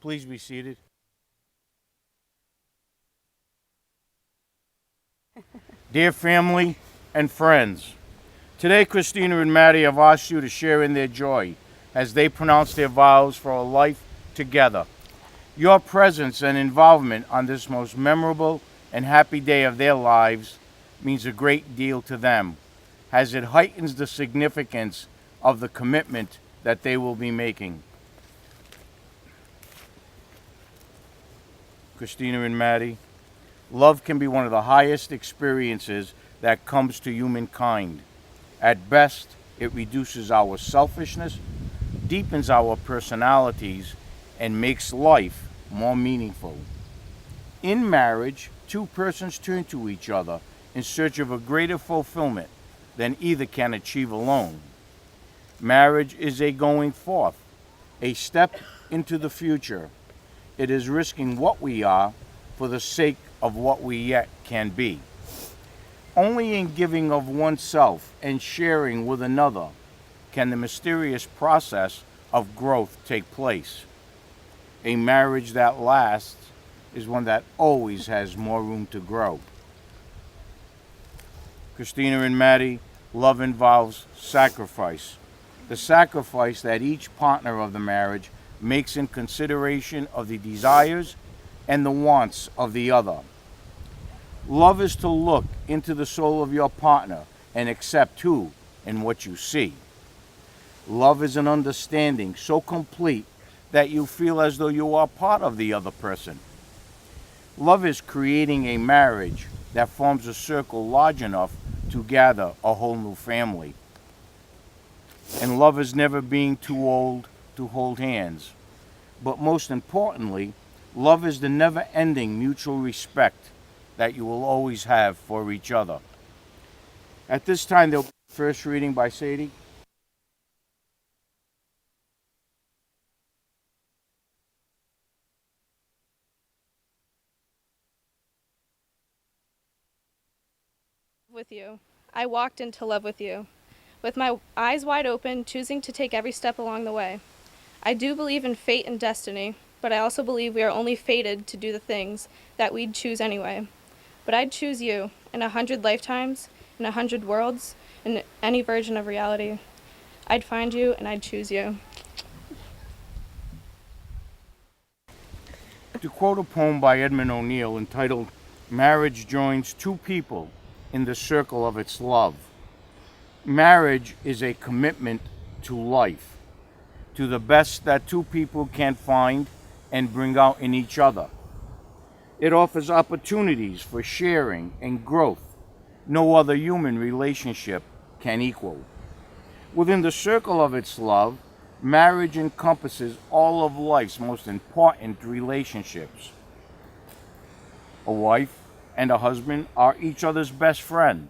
Please be seated. Dear family and friends, today Christina and Maddie have asked you to share in their joy as they pronounce their vows for a life together. Your presence and involvement on this most memorable and happy day of their lives means a great deal to them, as it heightens the significance of the commitment that they will be making. Christina and Maddie, love can be one of the highest experiences that comes to humankind. At best, it reduces our selfishness, deepens our personalities, and makes life more meaningful. In marriage, two persons turn to each other in search of a greater fulfillment than either can achieve alone. Marriage is a going forth, a step into the future. It is risking what we are for the sake of what we yet can be. Only in giving of oneself and sharing with another can the mysterious process of growth take place. A marriage that lasts is one that always has more room to grow. Christina and Maddie, love involves sacrifice. The sacrifice that each partner of the marriage makes in consideration of the desires and the wants of the other. Love is to look into the soul of your partner and accept who and what you see. Love is an understanding so complete that you feel as though you are part of the other person. Love is creating a marriage that forms a circle large enough to gather a whole new family. And love is never being too old to hold hands. But most importantly, love is the never-ending mutual respect that you will always have for each other. At this time, there'll be a first reading by Sadie. With you. I walked into love with you, with my eyes wide open, choosing to take every step along the way. I do believe in fate and destiny, but I also believe we are only fated to do the things that we'd choose anyway. But I'd choose you in 100 lifetimes, in 100 worlds, in any version of reality. I'd find you and I'd choose you. To quote a poem by Edmund O'Neill entitled, "Marriage joins two people in the circle of its love." Marriage is a commitment to life, to the best that two people can find and bring out in each other. It offers opportunities for sharing and growth no other human relationship can equal. Within the circle of its love, marriage encompasses all of life's most important relationships. A wife and a husband are each other's best friend,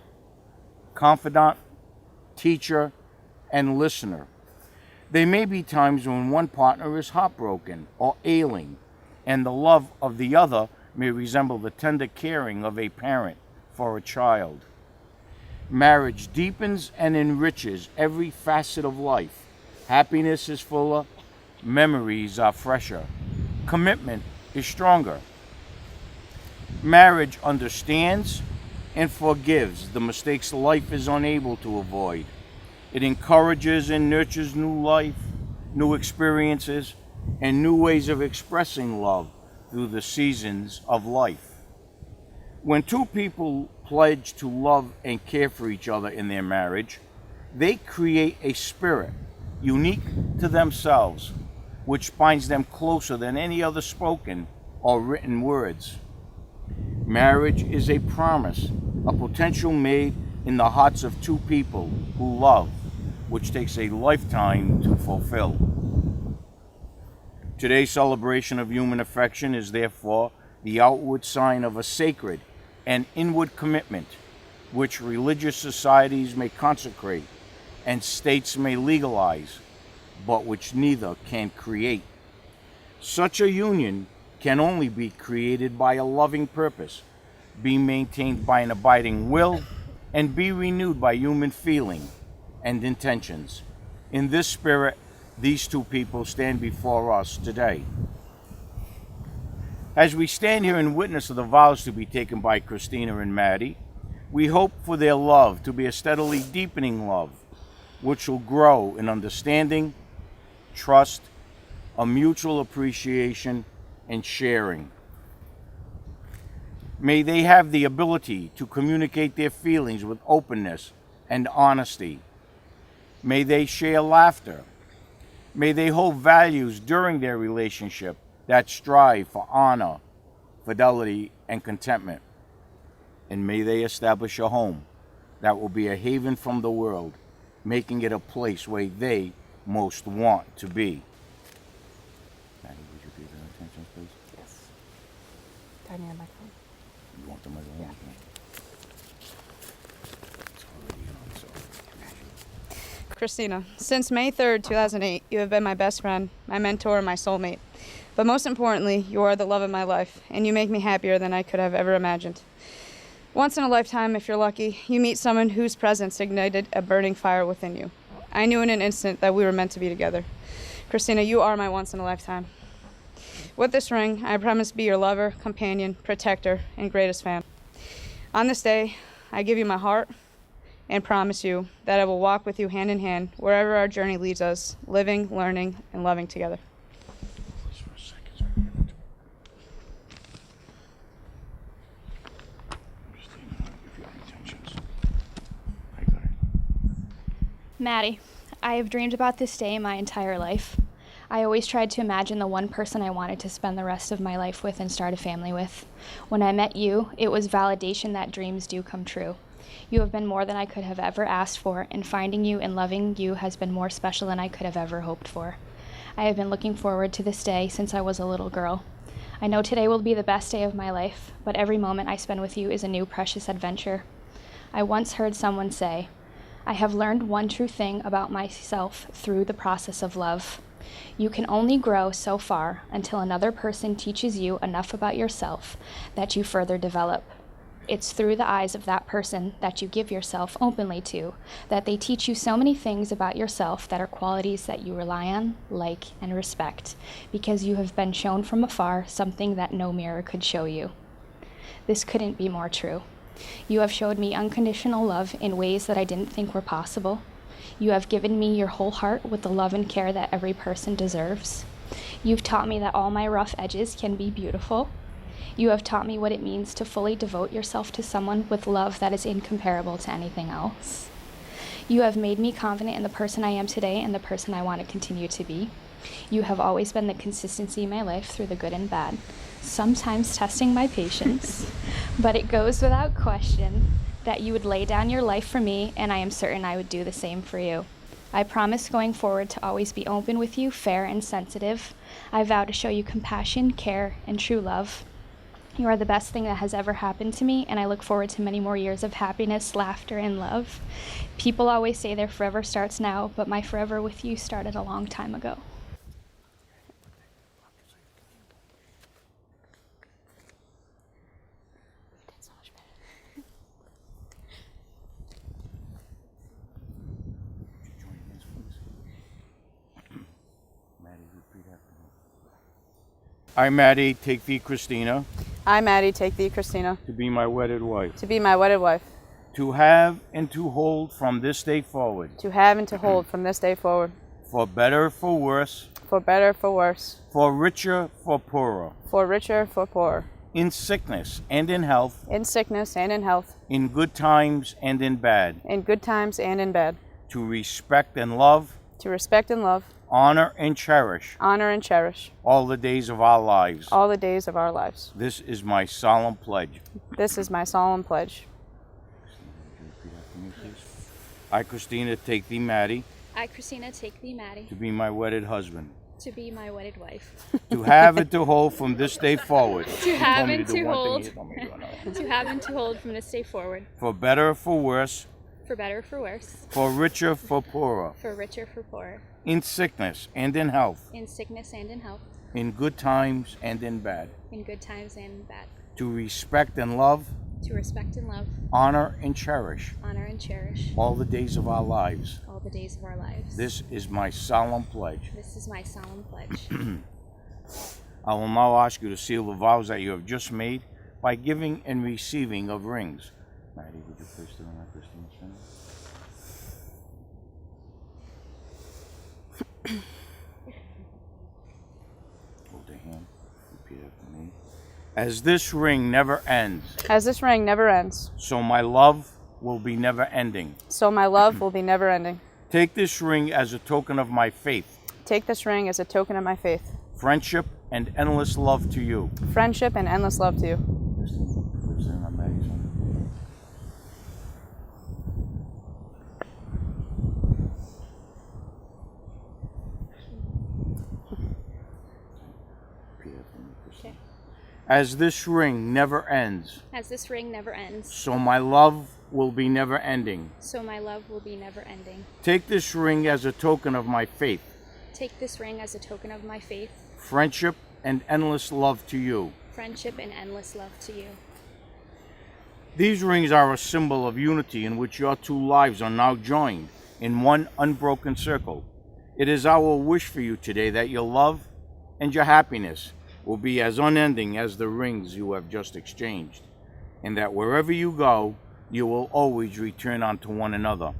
confidant, teacher, and listener. There may be times when one partner is heartbroken or ailing, and the love of the other may resemble the tender caring of a parent for a child. Marriage deepens and enriches every facet of life. Happiness is fuller, memories are fresher, commitment is stronger. Marriage understands and forgives the mistakes life is unable to avoid. It encourages and nurtures new life, new experiences, and new ways of expressing love through the seasons of life. When two people pledge to love and care for each other in their marriage, they create a spirit unique to themselves, which binds them closer than any other spoken or written words. Marriage is a promise, a potential made in the hearts of two people who love, which takes a lifetime to fulfill. Today's celebration of human affection is therefore the outward sign of a sacred and inward commitment, which religious societies may consecrate and states may legalize, but which neither can create. Such a union can only be created by a loving purpose, be maintained by an abiding will, and be renewed by human feeling and intentions. In this spirit, these two people stand before us today. As we stand here in witness of the vows to be taken by Christina and Maddie, we hope for their love to be a steadily deepening love, which will grow in understanding, trust, a mutual appreciation, and sharing. May they have the ability to communicate their feelings with openness and honesty. May they share laughter. May they hold values during their relationship that strive for honor, fidelity, and contentment. And may they establish a home that will be a haven from the world, making it a place where they most want to be. Maddie, would you give their attention, please? Yes. Do I need a microphone? You want the microphone? Yeah. It's already on, so. Christina, since May 3rd, 2008, you have been my best friend, my mentor, and my soulmate. But most importantly, you are the love of my life, and you make me happier than I could have ever imagined. Once in a lifetime, if you're lucky, you meet someone whose presence ignited a burning fire within you. I knew in an instant that we were meant to be together. Christina, you are my once in a lifetime. With this ring, I promise to be your lover, companion, protector, and greatest fan. On this day, I give you my heart and promise you that I will walk with you hand in hand wherever our journey leads us, living, learning, and loving together. Just for a second, so I can give it to her. Christina, I'll give you the intentions. I got it. Maddie, I have dreamed about this day my entire life. I always tried to imagine the one person I wanted to spend the rest of my life with and start a family with. When I met you, it was validation that dreams do come true. You have been more than I could have ever asked for, and finding you and loving you has been more special than I could have ever hoped for. I have been looking forward to this day since I was a little girl. I know today will be the best day of my life, but every moment I spend with you is a new precious adventure. I once heard someone say, I have learned one true thing about myself through the process of love. You can only grow so far until another person teaches you enough about yourself that you further develop. It's through the eyes of that person that you give yourself openly to, that they teach you so many things about yourself that are qualities that you rely on, like, and respect, because you have been shown from afar something that no mirror could show you. This couldn't be more true. You have showed me unconditional love in ways that I didn't think were possible. You have given me your whole heart with the love and care that every person deserves. You've taught me that all my rough edges can be beautiful. You have taught me what it means to fully devote yourself to someone with love that is incomparable to anything else. You have made me confident in the person I am today and the person I want to continue to be. You have always been the consistency in my life through the good and bad, sometimes testing my patience, but it goes without question that you would lay down your life for me, and I am certain I would do the same for you. I promise going forward to always be open with you, fair and sensitive. I vow to show you compassion, care, and true love. You are the best thing that has ever happened to me, and I look forward to many more years of happiness, laughter, and love. People always say their forever starts now, but my forever with you started a long time ago. I, Maddie, take thee, Christina, I, Maddie, take thee, Christina, to be my wedded wife, to be my wedded wife, to have and to hold from this day forward, to have and to hold from this day forward, for better, for worse, for better, for worse, for richer, for poorer, for richer, for poorer, in sickness and in health, in sickness and in health, in good times and in bad, in good times and in bad, to respect and love, to respect and love, honor and cherish honor and cherish all the days of our lives. all the days of our lives. This is my solemn pledge. This is my solemn pledge. I, Christina, take thee, Maddie, I, Christina, take thee, Maddie, to be my wedded husband, to be my wedded wife. to have and to hold from this day forward. To have and do to one thing, hold. you told me to do another one. To have and to hold from this day forward, For better, for worse, for better, for worse, for richer, for poorer, for richer, for poorer, in sickness and in health, in sickness and in health, in good times and in bad, in good times and in bad, to respect and love, to respect and love, honor and cherish honor and cherish all the days of our lives. all the days of our lives. This is my solemn pledge. This is my solemn pledge. I will now ask you to seal the vows that you have just made by giving and receiving of rings. Maddie, would you place them on Christine's finger? Hold the hand. Repeat after me. As this ring never ends, As this ring never ends, so my love will be never ending. so my love will be never ending. Take this ring as a token of my faith, Take this ring as a token of my faith, friendship, and endless love to you. friendship, and endless love to you. Christine, on Maddie's finger. Repeat after me, Christine. As this ring never ends, As this ring never ends, so my love will be never ending. so my love will be never ending. Take this ring as a token of my faith, Take this ring as a token of my faith, friendship, and endless love to you. friendship, and endless love to you. These rings are a symbol of unity in which your two lives are now joined in one unbroken circle. It is our wish for you today that your love and your happiness will be as unending as the rings you have just exchanged, and that wherever you go, you will always return unto one another.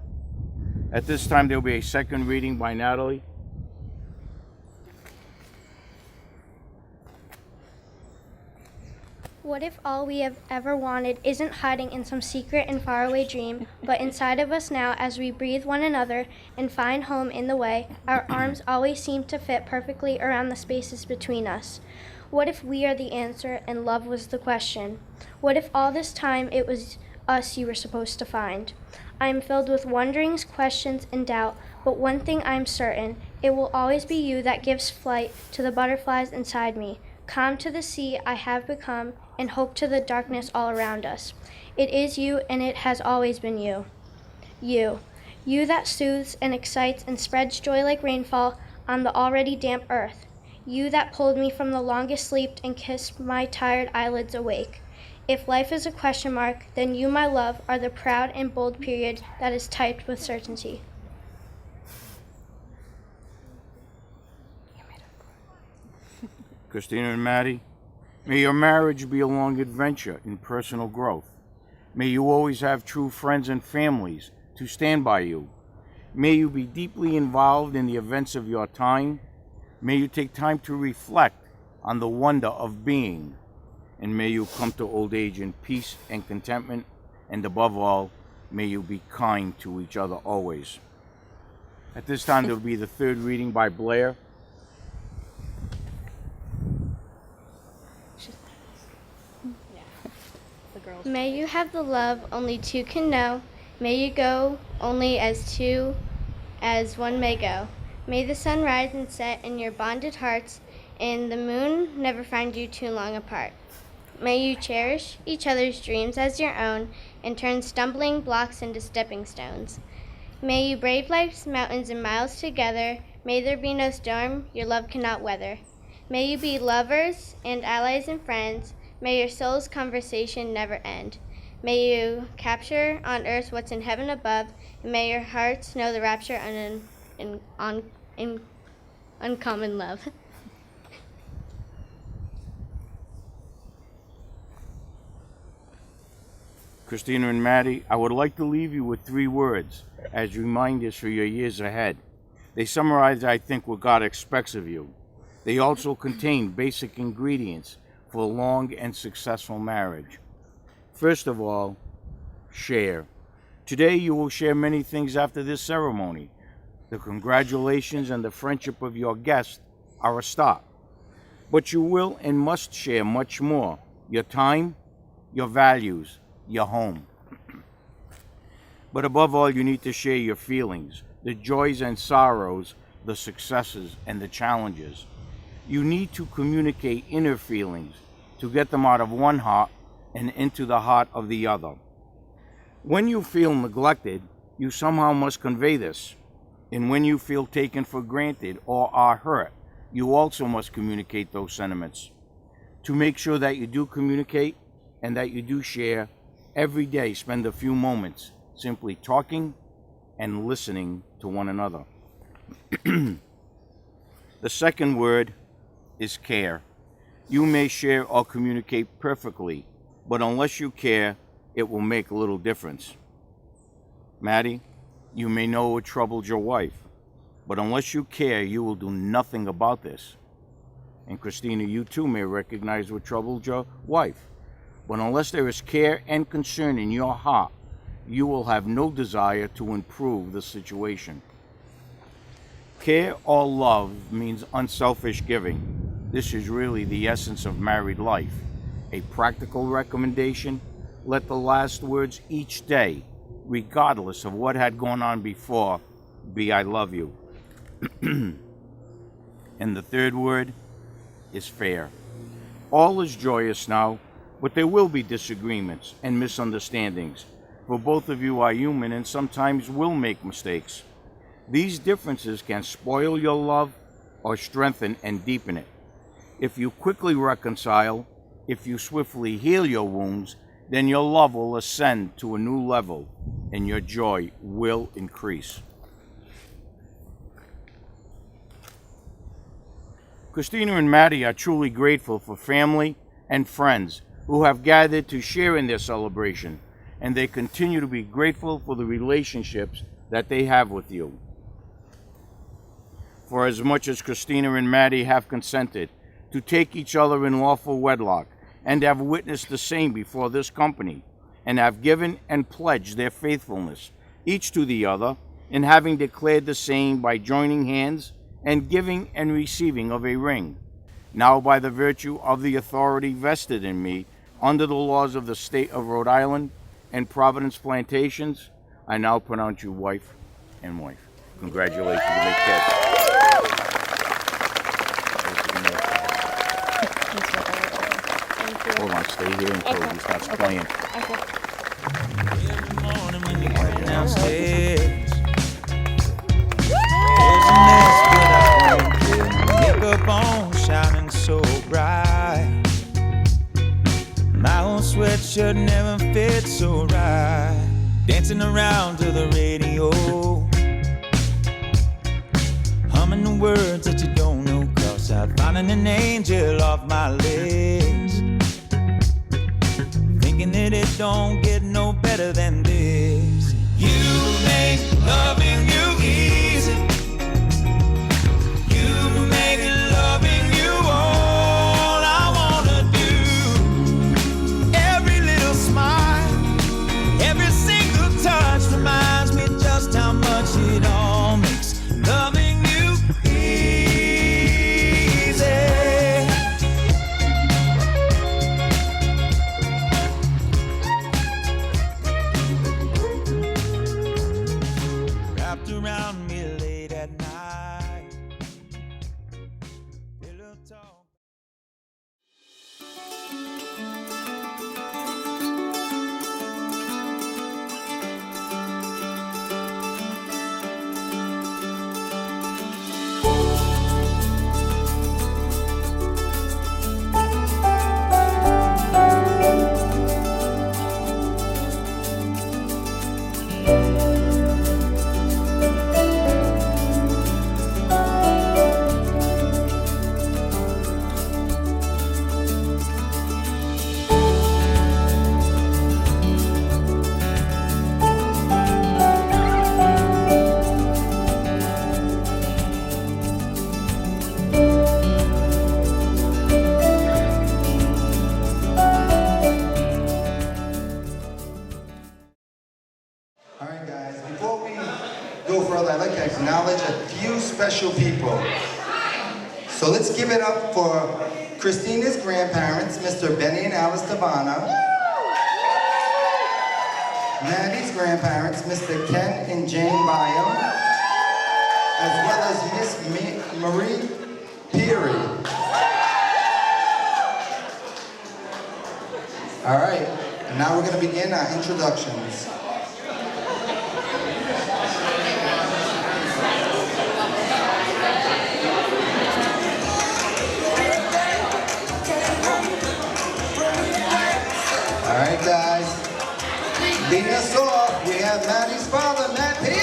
At this time, there will be a second reading by Natalie. What if all we have ever wanted isn't hiding in some secret and faraway dream, but inside of us now as we breathe one another and find home in the way, our arms always seem to fit perfectly around the spaces between us? What if we are the answer and love was the question? What if all this time it was us you were supposed to find? I am filled with wonderings, questions, and doubt, but one thing I am certain, it will always be you that gives flight to the butterflies inside me. Calm to the sea I have become, and hope to the darkness all around us. It is you, and it has always been you. You that soothes and excites and spreads joy like rainfall on the already damp earth. You that pulled me from the longest sleep and kissed my tired eyelids awake. If life is a question mark, then you, my love, are the proud and bold period that is typed with certainty. Christina and Maddie, may your marriage be a long adventure in personal growth. May you always have true friends and families to stand by you. May you be deeply involved in the events of your time. May you take time to reflect on the wonder of being. And may you come to old age in peace and contentment. And above all, may you be kind to each other always. At this time, there will be the third reading by Blair. The girls. May you have the love only two can know. May you go only as two as one may go. May the sun rise and set in your bonded hearts, and the moon never find you too long apart. May you cherish each other's dreams as your own, and turn stumbling blocks into stepping stones. May you brave life's mountains and miles together. May there be no storm your love cannot weather. May you be lovers and allies and friends. May your soul's conversation never end. May you capture on earth what's in heaven above, and may your hearts know the rapture in uncommon love. Christina and Maddie, I would like to leave you with 3 words as reminders for your years ahead. They summarize, I think, what God expects of you. They also contain basic ingredients for a long and successful marriage. First of all, share. Today you will share many things after this ceremony. The congratulations and the friendship of your guest are a start. But you will and must share much more. Your time, your values, your home. But above all, you need to share your feelings, the joys and sorrows, the successes and the challenges. You need to communicate inner feelings to get them out of one heart and into the heart of the other. When you feel neglected, you somehow must convey this. And when you feel taken for granted or are hurt, you also must communicate those sentiments. To make sure that you do communicate and that you do share, every day spend a few moments simply talking and listening to one another. The second word is care. You may share or communicate perfectly, but unless you care, it will make little difference. Maddie, you may know what troubled your wife, but unless you care, you will do nothing about this. And Christina, you too may recognize what troubled your wife, but unless there is care and concern in your heart, you will have no desire to improve the situation. Care or love means unselfish giving. This is really the essence of married life. A practical recommendation: let the last words each day, regardless of what had gone on before, be "I love you." And the third word is fair. All is joyous now, but there will be disagreements and misunderstandings, for both of you are human and sometimes will make mistakes. These differences can spoil your love or strengthen and deepen it. If you quickly reconcile, if you swiftly heal your wounds, then your love will ascend to a new level and your joy will increase. Christina and Maddie are truly grateful for family and friends who have gathered to share in their celebration, and they continue to be grateful for the relationships that they have with you. For as much as Christina and Maddie have consented to take each other in lawful wedlock, and have witnessed the same before this company, and have given and pledged their faithfulness, each to the other, in having declared the same by joining hands and giving and receiving of a ring. Now by the virtue of the authority vested in me under the laws of the state of Rhode Island and Providence Plantations, I now pronounce you wife and wife. Congratulations, you may kiss. Hold on, stay here until he starts playing. Every morning when you're coming downstairs, there's a mess, but I don't care. Makeup on, shining so bright. My old sweatshirt never fit so right. Dancing around to the radio, humming the words that you don't know, 'cause I'm finding an angel off my list. Thinking that it don't get no better than this. You make loving you easy. You make loving you all I wanna do. Every little smile, every single touch reminds me just how much it all makes loving you easy. Wrapped around me late at night. Pillow talk. All right, guys, before we go further, I'd like to acknowledge a few special people. So let's give it up for Christina's grandparents, Mr. Benny and Alice Tabana. Maddie's grandparents, Mr. Ken and Jane Byam, as well as Miss Marie Peary. All right, and now we're going to begin our introductions. All right, guys. Leading us off, we have Maddie's father, Matt Peary.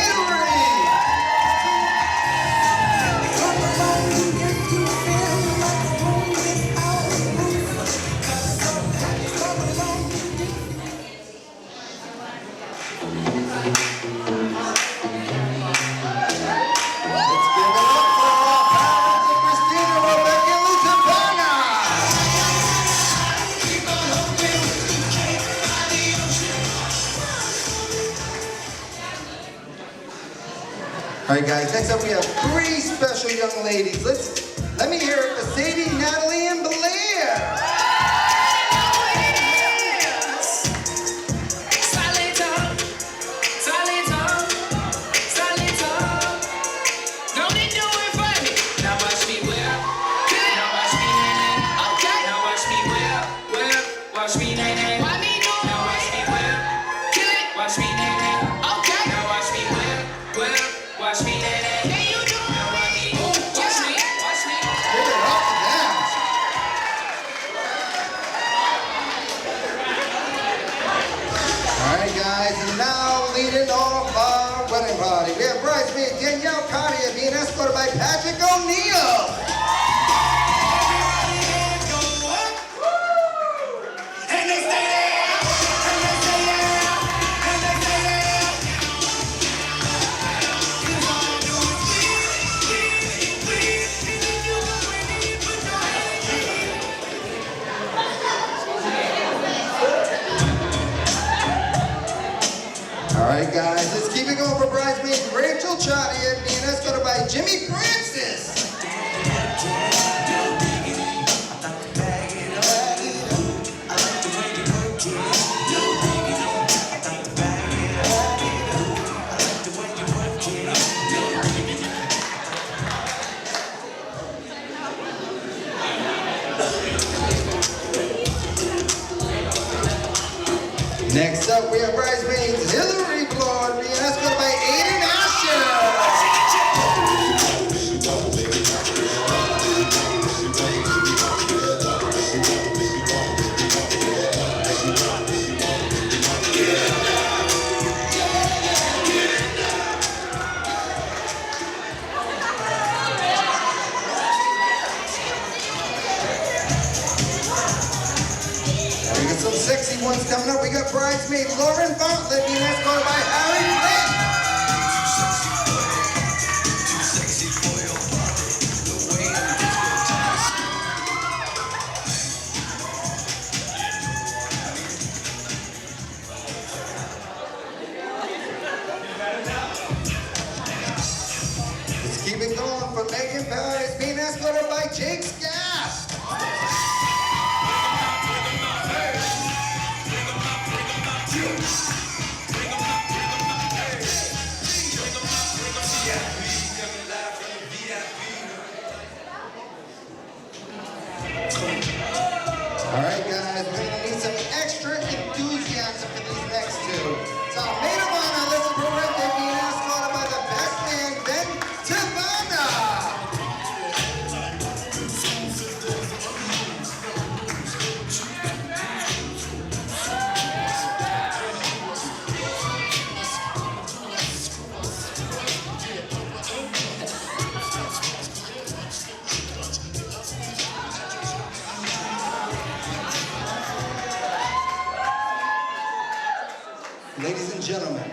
All right, guys, next up we have three special young ladies. Let me hear it for Sadie, Natalie, and Blair. Danielle Cartier being escorted by Patrick O'Neill. And they stay there, and they stay there, and they stay there. All right, guys, let's keep it going for bridesmaid Rachel Chartier being escorted by Jimmy Francis. Next up, we have bridesmaids Hillary Blord being escorted by Aiden Asher. We got some sexy ones coming up. We got bridesmaid Lauren Bartlett being escorted by Harry Flynn. Let's keep it going for Megan Paris being escorted by Jake Scaff. All right, guys, we're gonna need some extra enthusiasm for these next two. So, maid of honor, Alyssa Parente being escorted by the best man, Ben Tivana. Ladies and gentlemen,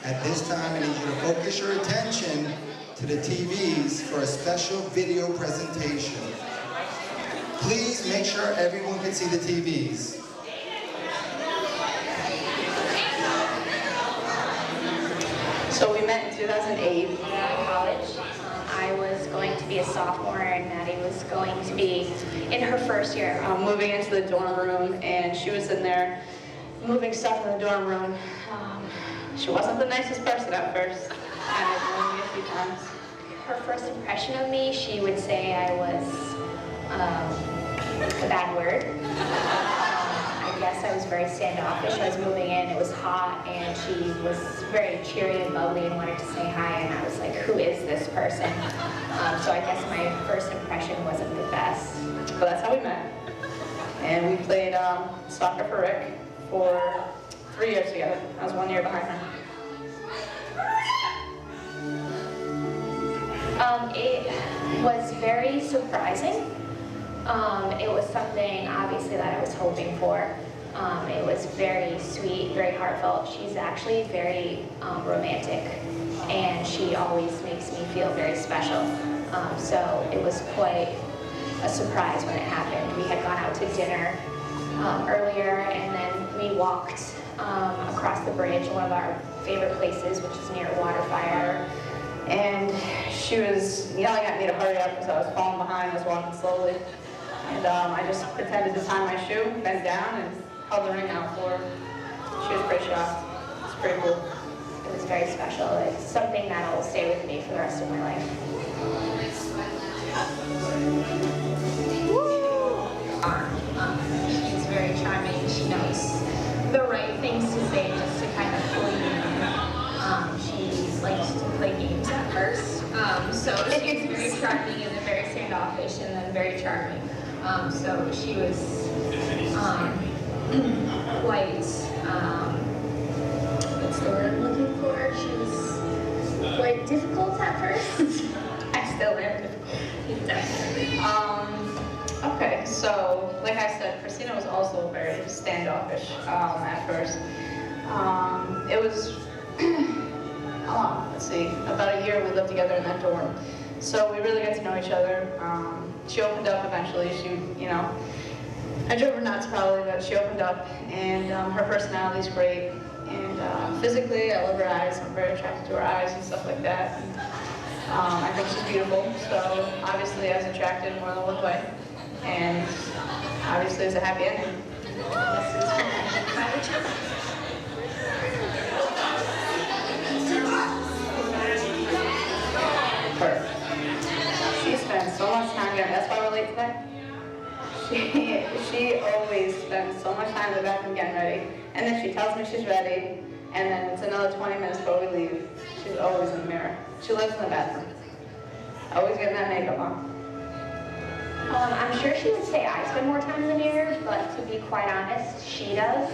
at this time I need you to focus your attention to the TVs for a special video presentation. Please make sure everyone can see the TVs. So we met in 2008 in college. I was going to be a sophomore and Maddie was going to be in her first year. Moving into the dorm room, and she was in there moving stuff in the dorm room. She wasn't the nicest person at first. I've known me a few times. Her first impression of me, she would say I was a bad word. I guess I was very standoffish. I was moving in, it was hot, and she was very cheery and bubbly and wanted to say hi, and I was like, who is this person? So I guess my first impression wasn't the best. But that's how we met. And we played soccer for Rick for 3 years together. I was 1 year behind her. It was very surprising. It was something, obviously, that I was hoping for. It was very sweet, very heartfelt. She's actually very romantic, and she always makes me feel very special. So it was quite a surprise when it happened. We had gone out to dinner earlier, and then we walked across the bridge, one of our favorite places, which is near Waterfire. And she was yelling at me to hurry up because I was falling behind. I was walking slowly. And I just pretended to tie my shoe, bent down, and held the ring out for her. She was pretty shocked. It's pretty cool. It was very special. It's something that will stay with me for the rest of my life. She's very charming. She knows the right things to say just to kind of pull you in. She likes to play games at first. So she's very charming and then very standoffish and then very charming. So she was quite, what's the word I'm looking for? She was quite difficult at first. I still am difficult. Definitely. Okay, so like I said, Christina was also very standoffish at first. It was, how long? Let's see, about a year we lived together in that dorm. So we really got to know each other. She opened up eventually. I drove her nuts probably, but she opened up, and her personality's great. And physically, I love her eyes. I'm very attracted to her eyes and stuff like that. And, I think she's beautiful, so obviously I was attracted more than one way. And obviously it's a happy ending. Her. She spends so much time there. That's why we're late today. She always spends so much time in the bathroom getting ready. And then she tells me she's ready. And then it's another 20 minutes before we leave. She's always in the mirror. She lives in the bathroom. Always getting that makeup on. I'm sure she would say I spend more time in the mirror, but to be quite honest, she does.